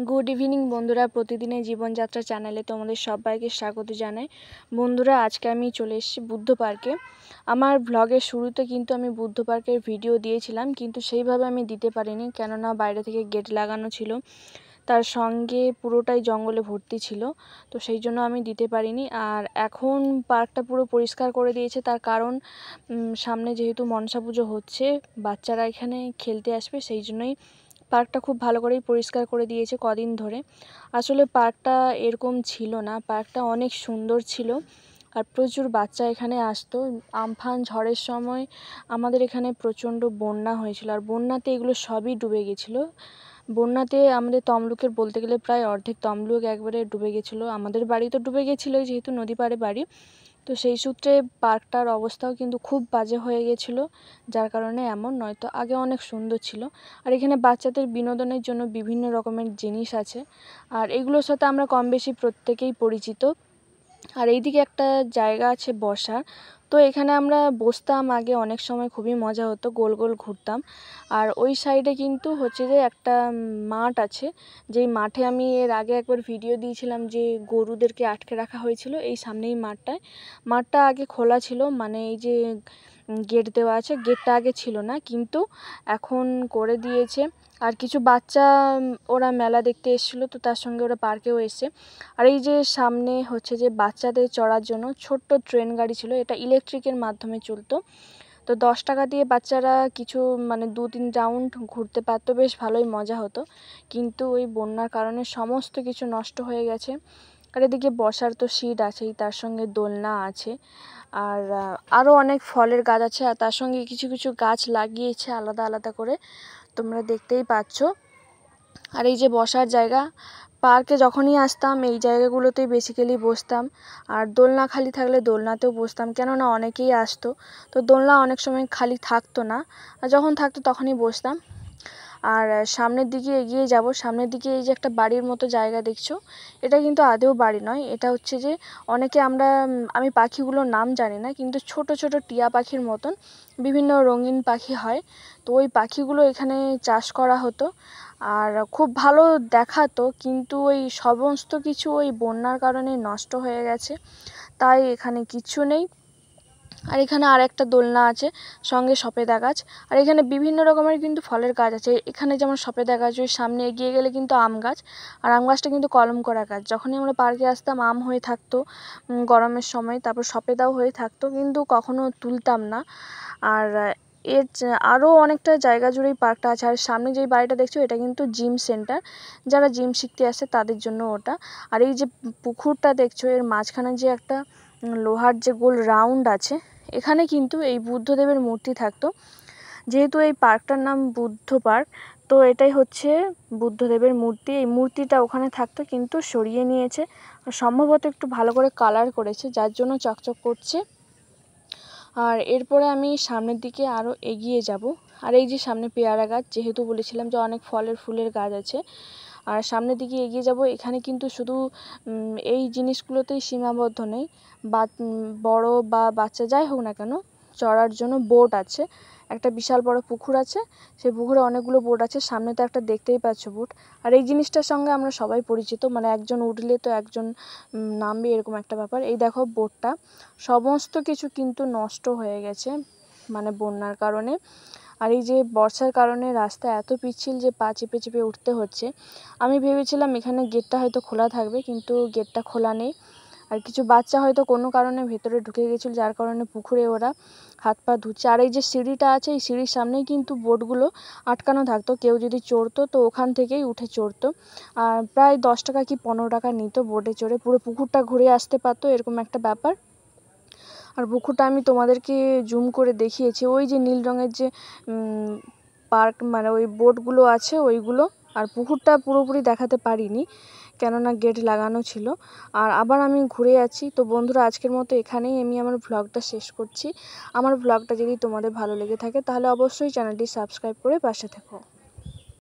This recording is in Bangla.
গুড ইভিনিং বন্ধুরা, প্রতিদিনের জীবনযাত্রা চ্যানেলে তোমাদের সবাইকে স্বাগত জানাই। বন্ধুরা, আজকে আমি চলে এসেছি বুদ্ধ পার্কে। আমার ব্লগের শুরুতে কিন্তু আমি বুদ্ধ পার্কের ভিডিও দিয়েছিলাম, কিন্তু সেইভাবে আমি দিতে পারিনি, কেননা বাইরে থেকে গেট লাগানো ছিল, তার সঙ্গে পুরোটাই জঙ্গলে ভর্তি ছিল, তো সেই জন্য আমি দিতে পারিনি। আর এখন পার্কটা পুরো পরিষ্কার করে দিয়েছে, তার কারণ সামনে যেহেতু মনসা পুজো হচ্ছে, বাচ্চারা এখানে খেলতে আসবে, সেই জন্যই পার্কটা খুব ভালো করেই পরিষ্কার করে দিয়েছে কদিন ধরে। আসলে পার্কটা এরকম ছিল না, পার্কটা অনেক সুন্দর ছিল আর প্রচুর বাচ্চা এখানে আসতো। আমফান ঝড়ের সময় আমাদের এখানে প্রচণ্ড বন্যা হয়েছিল, আর বন্যাতে এগুলো সবই ডুবে গেছিলো। বন্যাতে আমাদের তমলুকের বলতে গেলে প্রায় অর্ধেক তমলুক একবারে ডুবে গেছিলো। আমাদের বাড়ি তো ডুবে গেছিলোই, যেহেতু নদী পাড়ে বাড়ি, তো সেই সূত্রে পার্কটার অবস্থাও কিন্তু খুব বাজে হয়ে গেছিলো, যার কারণে এমন, নয়তো আগে অনেক সুন্দর ছিল। আর এখানে বাচ্চাদের বিনোদনের জন্য বিভিন্ন রকমের জিনিস আছে, আর এগুলোর সাথে আমরা কম বেশি প্রত্যেকেই পরিচিত। আর এইদিকে একটা জায়গা আছে বসার, তো এখানে আমরা বসতাম আগে, অনেক সময় খুবই মজা হতো, গোল গোল ঘুরতাম। আর ওই সাইডে কিন্তু হচ্ছে যে একটা মাঠ আছে, যেই মাঠে আমি এর আগে একবার ভিডিও দিয়েছিলাম যে গরুদেরকে আটকে রাখা হয়েছিল এই সামনেই মাঠটা আগে খোলা ছিল, মানে এই যে গেট দেওয়া আছে, গেটটা আগে ছিল না, কিন্তু এখন করে দিয়েছে। আর কিছু বাচ্চা ওরা মেলা দেখতে এসেছিলো, তো তার সঙ্গে ওরা পার্কেও এসছে। আর এই যে সামনে হচ্ছে যে বাচ্চাদের চড়ার জন্য ছোট্ট ট্রেন গাড়ি ছিল, এটা ইলেকট্রিকের মাধ্যমে চলতো, তো 10 টাকা দিয়ে বাচ্চারা কিছু মানে 2-3 রাউন্ড ঘুরতে পারতো, বেশ ভালোই মজা হতো। কিন্তু ওই বন্যার কারণে সমস্ত কিছু নষ্ট হয়ে গেছে। আর এদিকে বসার তো সিট আছেই, তার সঙ্গে দোলনা আছে, আর আরও অনেক ফলের গাছ আছে, আর তার সঙ্গে কিছু কিছু গাছ লাগিয়েছে আলাদা আলাদা করে, তোমরা দেখতেই পাচ্ছ। আর এই যে বসার জায়গা, পার্কে যখনই আসতাম এই জায়গাগুলোতেই বেসিক্যালি বসতাম। আর দোলনা খালি থাকলে দোলনাতেও বসতাম, কেননা অনেকেই আসতো, তো দোলনা অনেক সময় খালি থাকতো না, আর যখন থাকতো তখনই বসতাম। আর সামনের দিকে এগিয়ে যাব, সামনের দিকে এই যে একটা বাড়ির মতো জায়গা দেখছো, এটা কিন্তু আদৌ বাড়ি নয়, এটা হচ্ছে যে অনেকে আমি পাখিগুলোর নাম জানি না, কিন্তু ছোট ছোট টিয়া পাখির মতন বিভিন্ন রঙিন পাখি হয়, তো ওই পাখিগুলো এখানে চাষ করা হতো, আর খুব ভালো দেখাতো, কিন্তু ওই সমস্ত কিছু ওই বন্যার কারণে নষ্ট হয়ে গেছে, তাই এখানে কিচ্ছু নেই। আর এখানে আর একটা দোলনা আছে, সঙ্গে সবেদা গাছ, আর এখানে বিভিন্ন রকমের কিন্তু ফলের গাছ আছে। এখানে যেমন সবেদা গাছ, ওই সামনে এগিয়ে গেলে কিন্তু আম গাছ, আর আম গাছটা কিন্তু কলম করা গাছ। যখনই আমরা পার্কে আসতাম আম হয়ে থাকতো গরমের সময়, তারপর সবেদাও হয়ে থাকতো, কিন্তু কখনো তুলতাম না। আর এর আরও অনেকটা জায়গা জুড়েই পার্কটা আছে। আর সামনে যেই বাড়িটা দেখছো, এটা কিন্তু জিম সেন্টার, যারা জিম শিখতে আসে তাদের জন্য ওটা। আর এই যে পুকুরটা দেখছো, এর মাঝখানে যে একটা লোহার যে গোল রাউন্ড আছে, এখানে কিন্তু এই বুদ্ধদেবের মূর্তি থাকতো। যেহেতু এই পার্কটার নাম বুদ্ধ পার্ক, তো এটাই হচ্ছে বুদ্ধদেবের মূর্তি। এই মূর্তিটা ওখানে থাকতো, কিন্তু সরিয়ে নিয়েছে, সম্ভবত একটু ভালো করে কালার করেছে, যার জন্য চকচক করছে। আর এরপরে আমি সামনের দিকে আরও এগিয়ে যাব। আর এই যে সামনে পেয়ারা গাছ, যেহেতু বলেছিলাম যে অনেক ফুলের গাছ আছে, আর সামনের দিকে এগিয়ে যাব। এখানে কিন্তু শুধু এই জিনিসগুলোতেই সীমাবদ্ধ নেই, বড় বা বাচ্চা যাই হোক না কেন, চড়ার জন্য বোট আছে, একটা বিশাল বড় পুকুর আছে, সেই পুকুরে অনেকগুলো বোট আছে, সামনে তো একটা দেখতেই পাচ্ছ বোট। আর এই জিনিসটার সঙ্গে আমরা সবাই পরিচিত, মানে একজন উঠলে তো একজন নামবে, এরকম একটা ব্যাপার। এই দেখো বোটটা, সমস্ত কিছু কিন্তু নষ্ট হয়ে গেছে মানে বন্যার কারণে। আর এই যে বর্ষার কারণে রাস্তা এত পিচ্ছিল যে পা চেপে চেপে উঠতে হচ্ছে। আমি ভেবেছিলাম এখানে গেটটা হয়তো খোলা থাকবে, কিন্তু গেটটা খোলা নেই। আর কিছু বাচ্চা হয়তো কোনো কারণে ভেতরে ঢুকে গেছিলো, যার কারণে পুকুরে ওরা হাত পা ধুচ্ছে। আর এই যে সিঁড়িটা আছে, এই সিঁড়ির সামনেই কিন্তু বোটগুলো আটকানো থাকতো, কেউ যদি চড়তো তো ওখান থেকেই উঠে চড়তো। আর প্রায় 10 টাকা কি 15 টাকা নিত বোটে চড়ে, পুরো পুকুরটা ঘুরে আসতে পারতো, এরকম একটা ব্যাপার। আর পুকুরটা আমি তোমাদেরকে জুম করে দেখিয়েছি, ওই যে নীল রঙের যে পার্ক মানে ওই বোটগুলো আছে ওইগুলো। আর পুকুরটা পুরোপুরি দেখাতে পারিনি, কেননা গেট লাগানো ছিল। আর আবার আমি ঘুরে যাচ্ছি। তো বন্ধুরা, আজকের মতো এখানেই আমি আমার ভ্লগটা শেষ করছি। আমার ভ্লগটা যদি তোমাদের ভালো লেগে থাকে, তাহলে অবশ্যই চ্যানেলটি সাবস্ক্রাইব করে পাশে থেকো।